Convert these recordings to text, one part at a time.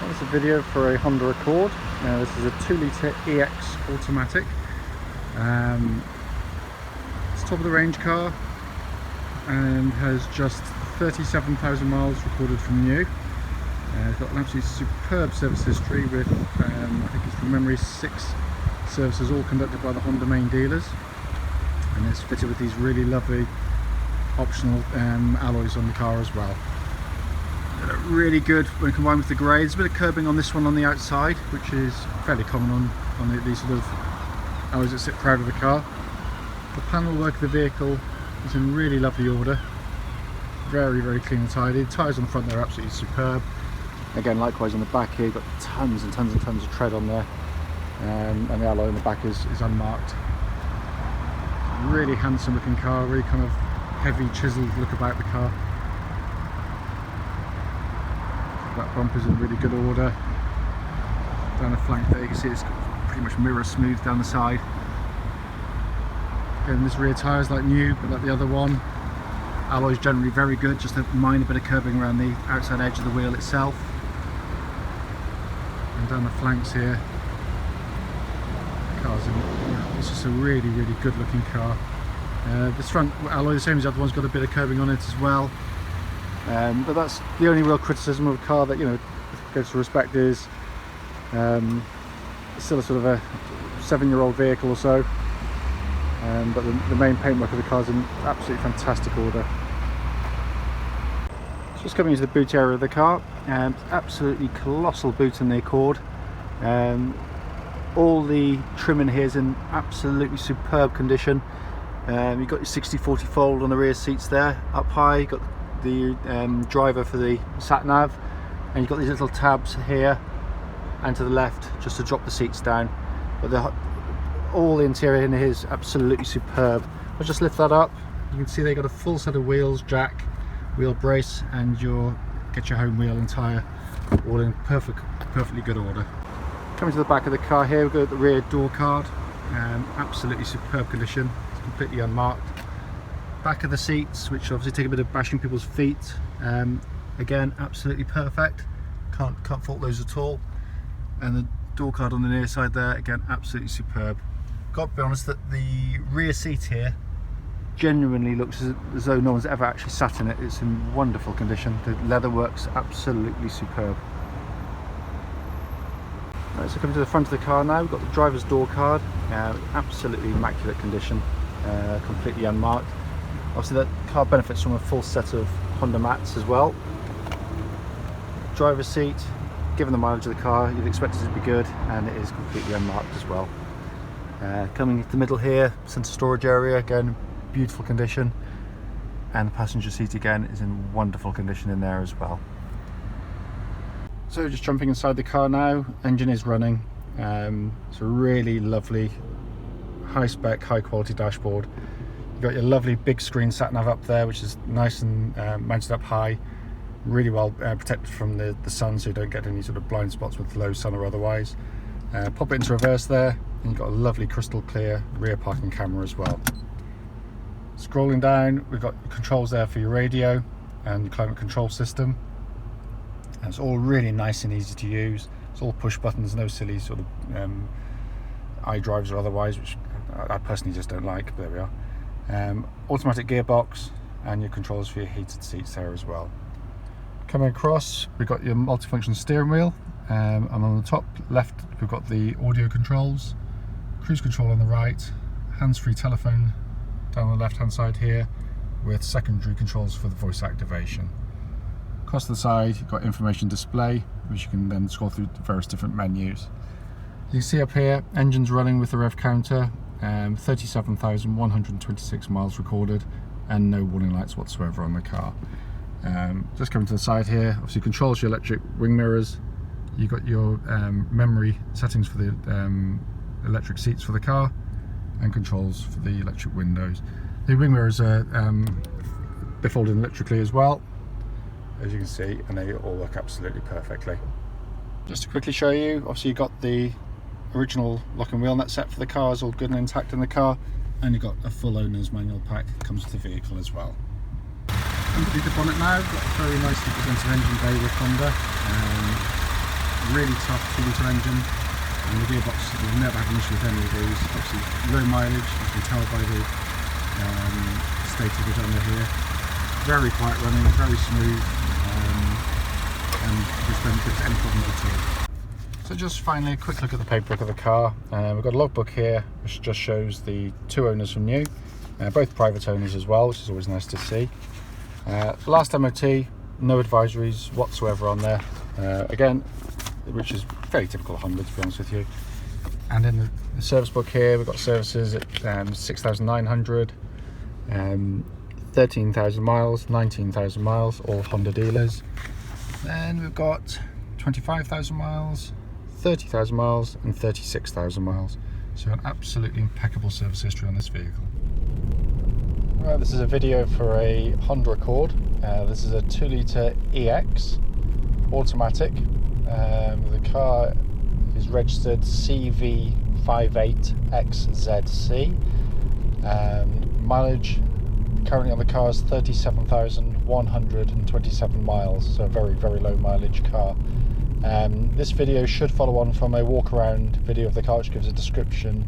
It's a video for a Honda Accord. This is a 2-litre EX automatic. It's top of the range car and has just 37,000 miles recorded from new. It's got an absolutely superb service history with, I think it's from memory, 6 services all conducted by the Honda main dealers. And it's fitted with these really lovely optional alloys on the car as well. Really good when combined with the grey. There's a bit of curbing on this one on the outside, which is fairly common on these sort of alloys that sit proud of the car. The panel work of the vehicle is in really lovely order. Very, very clean and tidy. The tyres on the front there are absolutely superb. Again, likewise on the back here, you've got tons and tons and tons of tread on there. And the alloy on the back is unmarked. Really handsome looking car, really kind of heavy chiseled look about the car. That bumper's in really good order. Down the flank there you can see it's pretty much mirror smooth down the side. Again, this rear tyre is like new, but like the other one. Alloy's generally very good, just a minor bit of curbing around the outside edge of the wheel itself. And down the flanks here, the car's in, it's just a really, really good looking car. This front alloy, the same as the other one's got a bit of curbing on it as well. But that's the only real criticism of a car that, you know, goes to respect is it's still a sort of a 7-year-old vehicle or so. But the main paintwork of the car is in absolutely fantastic order. Just coming into the boot area of the car, absolutely colossal boot in the Accord. All the trim in here is in absolutely superb condition. You've got your 60/40 fold on the rear seats there, up high. You've got the driver for the sat nav, and you've got these little tabs here and to the left just to drop the seats down. But all the interior in here is absolutely superb. I'll just lift that up. You can see they got a full set of wheels, jack, wheel brace, and get your home wheel and tyre all in perfectly good order. Coming to the back of the car here, we've got the rear door card. Absolutely superb condition. It's completely unmarked. Back of the seats, which obviously take a bit of bashing people's feet, again absolutely perfect, can't fault those at all. And the door card on the near side there, again absolutely superb. Got to be honest that the rear seat here genuinely looks as though no one's ever actually sat in it. It's in wonderful condition. The leather works absolutely superb. Right, so coming to the front of the car now, we've got the driver's door card, absolutely immaculate condition, completely unmarked. Obviously that car benefits from a full set of Honda mats as well. Driver's seat, given the mileage of the car, you'd expect it to be good, and it is completely unmarked as well. Coming into the middle here, centre storage area, again beautiful condition, and the passenger seat again is in wonderful condition in there as well. So just jumping inside the car now, engine is running. It's a really lovely, high spec, high quality dashboard. You've got your lovely big screen sat nav up there, which is nice and mounted up high, really well protected from the sun, so you don't get any sort of blind spots with low sun or otherwise. Pop it into reverse there, and you've got a lovely crystal clear rear parking camera as well. Scrolling down, we've got controls there for your radio and your climate control system. And it's all really nice and easy to use. It's all push buttons, no silly sort of iDrives or otherwise, which I personally just don't like, but there we are. Automatic gearbox, and your controls for your heated seats there as well. Coming across, we've got your multifunction steering wheel, and on the top left we've got the audio controls, cruise control on the right, hands-free telephone down the left hand side here, with secondary controls for the voice activation. Across the side you've got information display, which you can then scroll through the various different menus. You can see up here, engine's running with the rev counter, 37,126 miles recorded, and no warning lights whatsoever on the car. Just coming to the side here, obviously controls your electric wing mirrors. You've got your memory settings for the electric seats for the car, and controls for the electric windows. The wing mirrors are they're folded electrically as well, as you can see, and they all work absolutely perfectly. Just to quickly show you, obviously you've got the original lock and wheel nut set for the car, is all good and intact in the car, and you've got a full owner's manual pack that comes with the vehicle as well. Underneath the bonnet now, got a very nicely presented engine bay with Honda. really tough 2-litre engine, and the gearbox, we've never had an issue with any of these. Obviously low mileage, as you can tell by the state of the donor here. Very quiet running, very smooth, and just don't give us any problems at all. So just finally a quick look at the paperwork of the car. We've got a logbook here which just shows the 2 owners from new, both private owners as well, which is always nice to see. Last MOT, no advisories whatsoever on there, again, which is very typical Honda, to be honest with you. And in the service book here, we've got services at 6,900, 13,000 miles, 19,000 miles, all Honda dealers. Then we've got 25,000 miles, 30,000 miles and 36,000 miles. So an absolutely impeccable service history on this vehicle. Right, this is a video for a Honda Accord. This is a 2-litre EX automatic. The car is registered CV58XZC. Mileage currently on the car is 37,127 miles, so a very, very low mileage car. This video should follow on from a walk around video of the car, which gives a description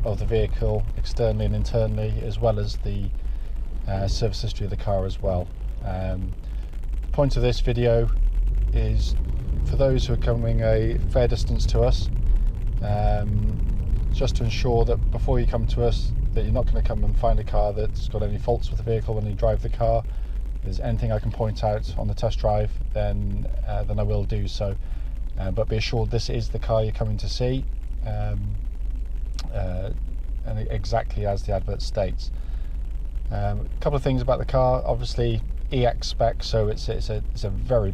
of the vehicle externally and internally, as well as the service history of the car as well. The point of this video is for those who are coming a fair distance to us, just to ensure that before you come to us, that you're not going to come and find a car that's got any faults with the vehicle when you drive the car. If there's anything I can point out on the test drive, then I will do so. But be assured this is the car you're coming to see, and exactly as the advert states. A couple of things about the car. Obviously, EX spec, so it's a very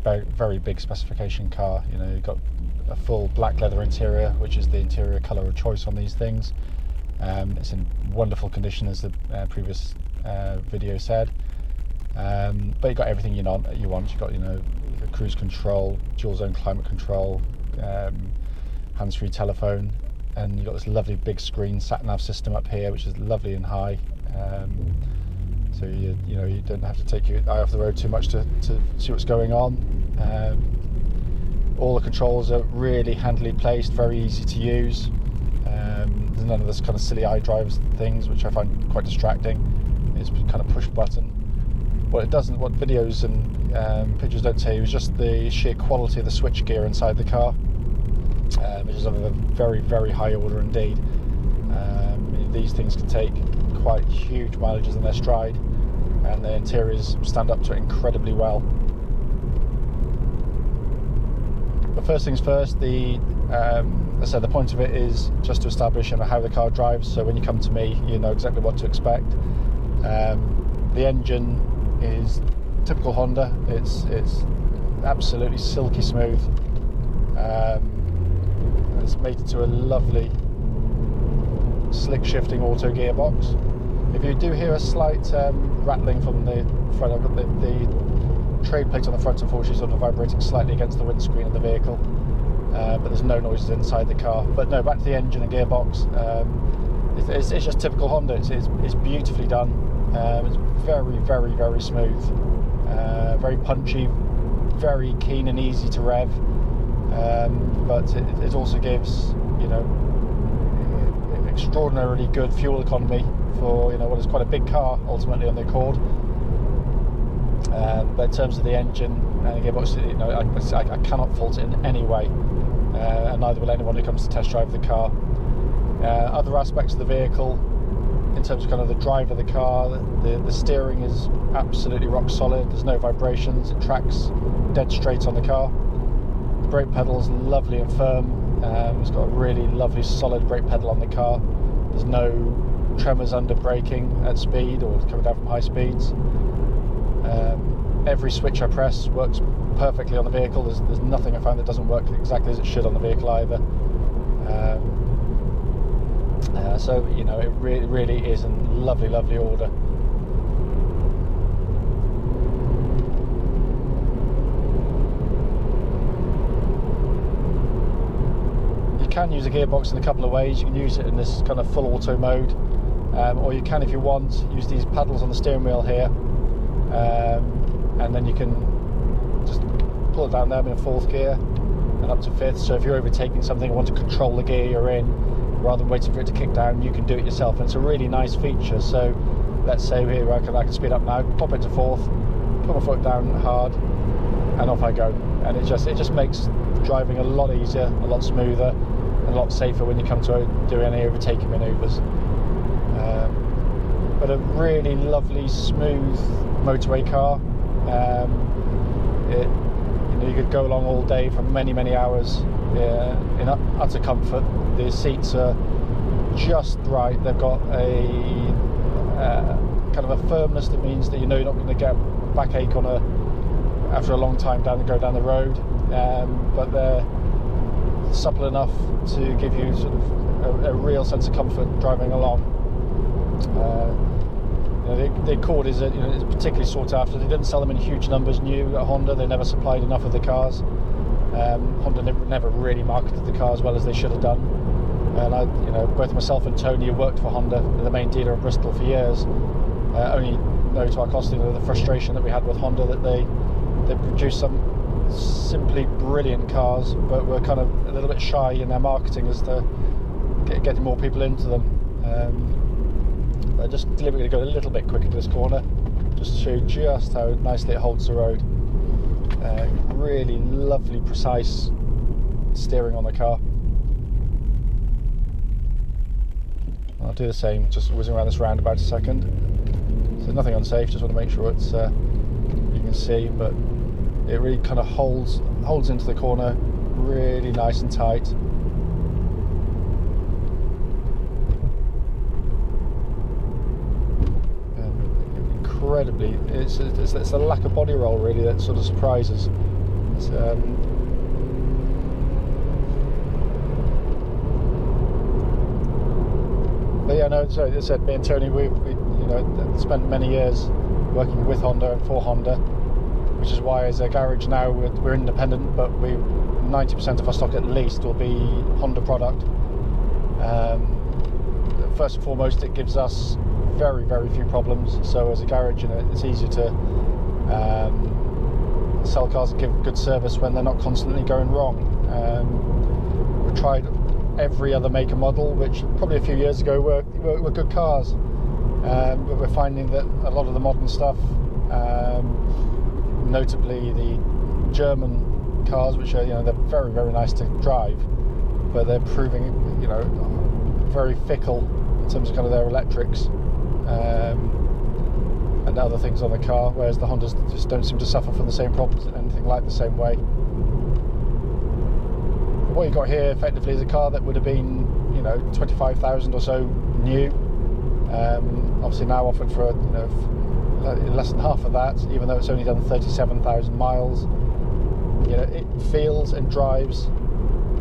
big specification car. You know, you've got a full black leather interior, which is the interior colour of choice on these things. It's in wonderful condition, as the previous video said. But you've got everything you want. You've got, you know, cruise control, dual zone climate control, hands-free telephone, and you've got this lovely big screen sat-nav system up here, which is lovely and high. So you don't have to take your eye off the road too much to see what's going on. All the controls are really handily placed, very easy to use. There's none of this kind of silly iDrive things, which I find quite distracting. It's kind of push button. What videos and pictures don't tell you is just the sheer quality of the switchgear inside the car, which is of a very, very high order indeed. These things can take quite huge mileages in their stride, and the interiors stand up to it incredibly well. But first things first, as I said, the point of it is just to establish how the car drives, so when you come to me, you know exactly what to expect. The engine is typical Honda. It's absolutely silky smooth. It's mated to a lovely slick shifting auto gearbox. If you do hear a slight rattling from the front, I've got the trade plate on the front, unfortunately, sort of vibrating slightly against the windscreen of the vehicle, but there's no noises inside the car. But no, back to the engine and gearbox. It's just typical Honda. It's beautifully done. It's very, very, very smooth, very punchy, very keen and easy to rev, but it also gives, you know, extraordinarily good fuel economy for, you know, what is quite a big car ultimately on the Accord. But in terms of the engine and the gearbox, you know, I cannot fault it in any way, and neither will anyone who comes to test drive the car. Other aspects of the vehicle, in terms of kind of the drive of the car, the steering is absolutely rock solid. There's no vibrations. It tracks dead straight on the car. The brake pedal is lovely and firm. It's got a really lovely solid brake pedal on the car. There's no tremors under braking at speed or coming down from high speeds. Every switch I press works perfectly on the vehicle. There's nothing I find that doesn't work exactly as it should on the vehicle either. So, you know, it really is in lovely, lovely order. You can use a gearbox in a couple of ways. You can use it in this kind of full auto mode, or you can, if you want, use these paddles on the steering wheel here, and then you can just pull it down there in a fourth gear, and up to 5th. So if you're overtaking something and want to control the gear you're in, rather than waiting for it to kick down, you can do it yourself. And it's a really nice feature. So let's say here I can speed up now, pop it to 4th, put my foot down hard, and off I go. And it just makes driving a lot easier, a lot smoother, and a lot safer when you come to do any overtaking manoeuvres. But a really lovely, smooth motorway car. You could go along all day for many hours in utter comfort. The seats are just right. They've got a kind of a firmness that means that you know you're not going to get backache after a long time go down the road, but they're supple enough to give you sort of a real sense of comfort driving along. The Accord is particularly sought after. They didn't sell them in huge numbers new at Honda. They never supplied enough of the cars. Honda never really marketed the car as well as they should have done. And both myself and Tony, who worked for Honda, the main dealer in Bristol for years, only know to our cost the frustration that we had with Honda, that they produced some simply brilliant cars, but were kind of a little bit shy in their marketing as to getting more people into them. I just deliberately go a little bit quicker to this corner, just to show you just how nicely it holds the road. Really lovely, precise steering on the car. I'll do the same, just whizzing around this roundabout a second. So nothing unsafe, just want to make sure it's you can see, but it really kind of holds into the corner really nice and tight. Incredibly, it's the lack of body roll really that sort of surprises. But yeah, no. So as I said, me and Tony, we spent many years working with Honda and for Honda, which is why as a garage now we're independent, but 90% of our stock at least will be Honda product. First and foremost, it gives us very few problems. So as a garage, it's easier to sell cars and give good service when they're not constantly going wrong. We've tried every other make and model, which probably a few years ago were good cars, but we're finding that a lot of the modern stuff, notably the German cars, which are they're very nice to drive, but they're proving very fickle in terms of kind of their electrics and other things on the car, whereas the Hondas just don't seem to suffer from the same problems in anything like the same way. What you've got here effectively is a car that would have been 25,000 or so new, obviously now offered for less than half of that, even though it's only done 37,000 miles. It feels and drives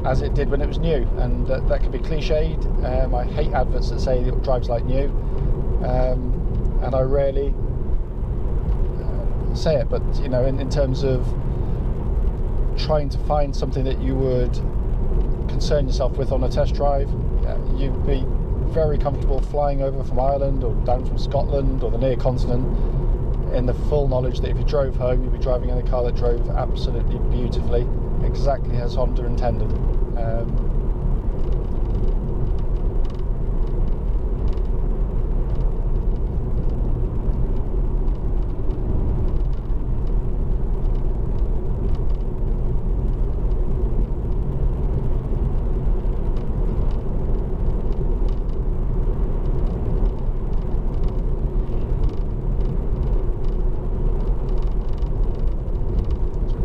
as it did when it was new, and that can be cliched. I hate adverts that say it drives like new, and I rarely say it, but in terms of trying to find something that you would concern yourself with on a test drive, you'd be very comfortable flying over from Ireland or down from Scotland or the near continent in the full knowledge that if you drove home, you'd be driving in a car that drove absolutely beautifully, exactly as Honda intended.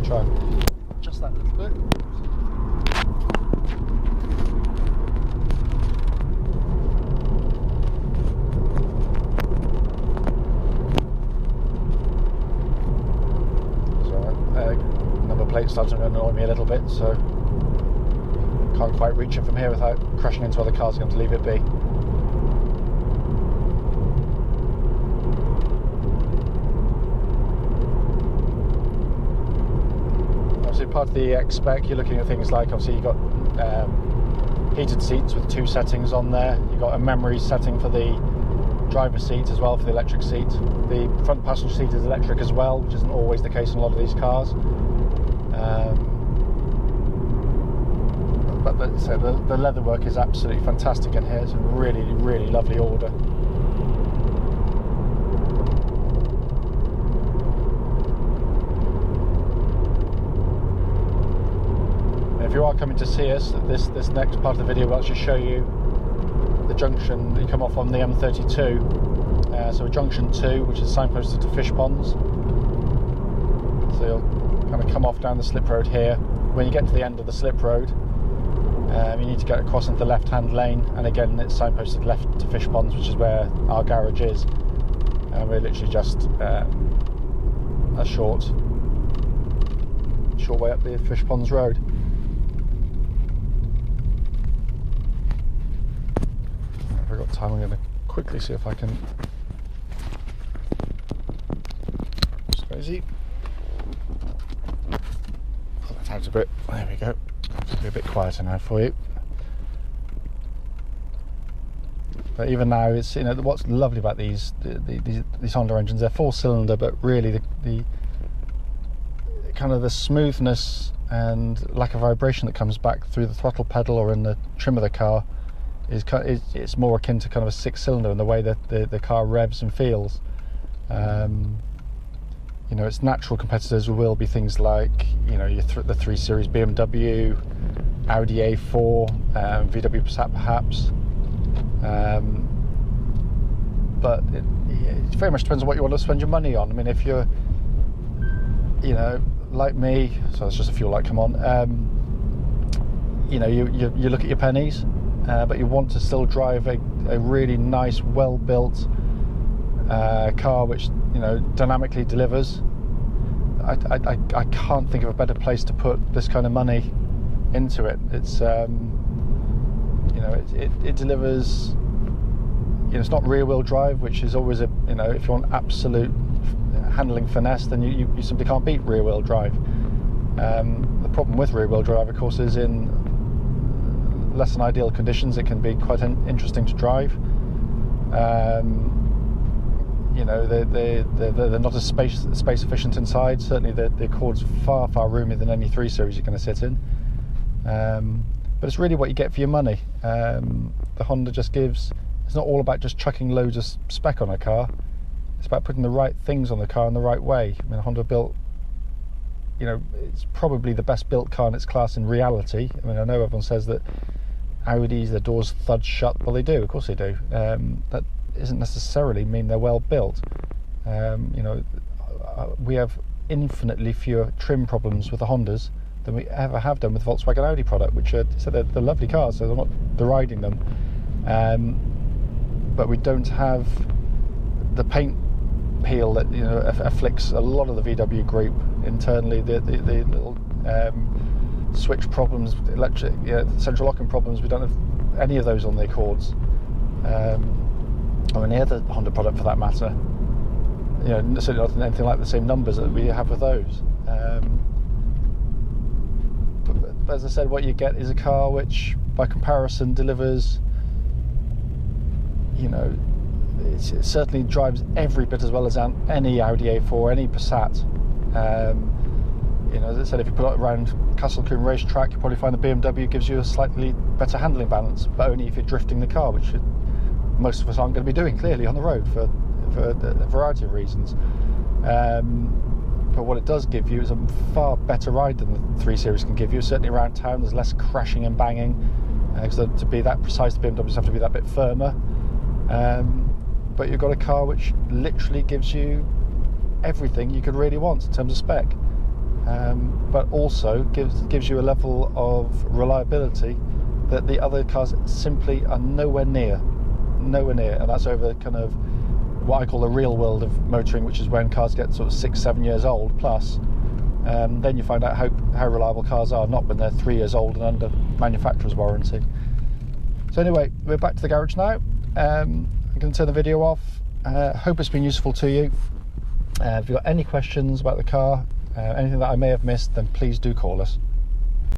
Try and adjust that a little bit. Number plate starts to annoy me a little bit, so can't quite reach it from here without crashing into other cars. I'm going to leave it be. Part of the EX spec, you're looking at things like, obviously you've got heated seats with 2 settings on there. You've got a memory setting for the driver's seat as well, for the electric seat. The front passenger seat is electric as well, which isn't always the case in a lot of these cars. let's say the leatherwork is absolutely fantastic in here. It's a really, really lovely order. If you are coming to see us, this next part of the video will actually show you the junction that you come off on the M32. So a junction 2, which is signposted to fish ponds. So you'll kind of come off down the slip road here. When you get to the end of the slip road, you need to get across into the left-hand lane, and again it's signposted left to fish ponds, which is where our garage is. And we're literally just a short way up the fish ponds road. If I've got time, I'm going to quickly see if I can. Just easy. Pull that out a bit. There we go. It'll be a bit quieter now for you. But even now, it's, you know, what's lovely about these Honda engines, they're 4-cylinder, but really the kind of the smoothness and lack of vibration that comes back through the throttle pedal or in the trim of the car it's more akin to kind of a 6-cylinder in the way that the car revs and feels. You know, its natural competitors will be things like, you know, the 3 Series BMW, Audi A4, VW Passat perhaps. But it very much depends on what you want to spend your money on. I mean, if you're, you know, like me, so it's just a fuel light, come on. You know, you look at your pennies, but you want to still drive a really nice, well-built car which, you know, dynamically delivers. I can't think of a better place to put this kind of money into it. It's you know, it delivers. You know, it's not rear-wheel drive, which is always a, you know, if you want absolute handling finesse, then you simply can't beat rear-wheel drive. The problem with rear-wheel drive, of course, is in less than ideal conditions it can be quite interesting to drive. You know, they're not as space efficient inside. Certainly the Accord's far roomier than any 3 Series you're going to sit in. But it's really what you get for your money. The Honda just gives. It's not all about just chucking loads of spec on a car. It's about putting the right things on the car in the right way. I mean, Honda built, you know, it's probably the best built car in its class in reality. I mean, I know everyone says that Audis, their doors thud shut. Well, they do, of course they do. That doesn't necessarily mean they're well built. You know, we have infinitely fewer trim problems with the Hondas than we ever have done with Volkswagen Audi product, which are, so they're lovely cars, so I'm not deriding them. But we don't have the paint peel that, you know, afflicts a lot of the VW group internally. The little switch problems, electric, central locking problems. We don't have any of those on the Accords, or any other Honda product for that matter. You know, certainly not anything like the same numbers that we have with those. But as I said, what you get is a car which, by comparison, delivers. You know, it certainly drives every bit as well as any Audi A4, any Passat. You know, as I said, if you put it around Castle Combe racetrack, you probably find the BMW gives you a slightly better handling balance, but only if you're drifting the car, which most of us aren't going to be doing clearly on the road for a variety of reasons. But what it does give you is a far better ride than the 3 Series can give you. Certainly around town, there's less crashing and banging, because to be that precise, the BMWs have to be that bit firmer. But you've got a car which literally gives you everything you could really want in terms of spec, but also gives you a level of reliability that the other cars simply are nowhere near, and that's over kind of what I call the real world of motoring, which is when cars get sort of 6-7 years old plus. Then you find out how reliable cars are, not when they're 3 years old and under manufacturer's warranty. So anyway, we're back to the garage now. I'm going to turn the video off. Hope it's been useful to you. If you've got any questions about the car, anything that I may have missed, then please do call us.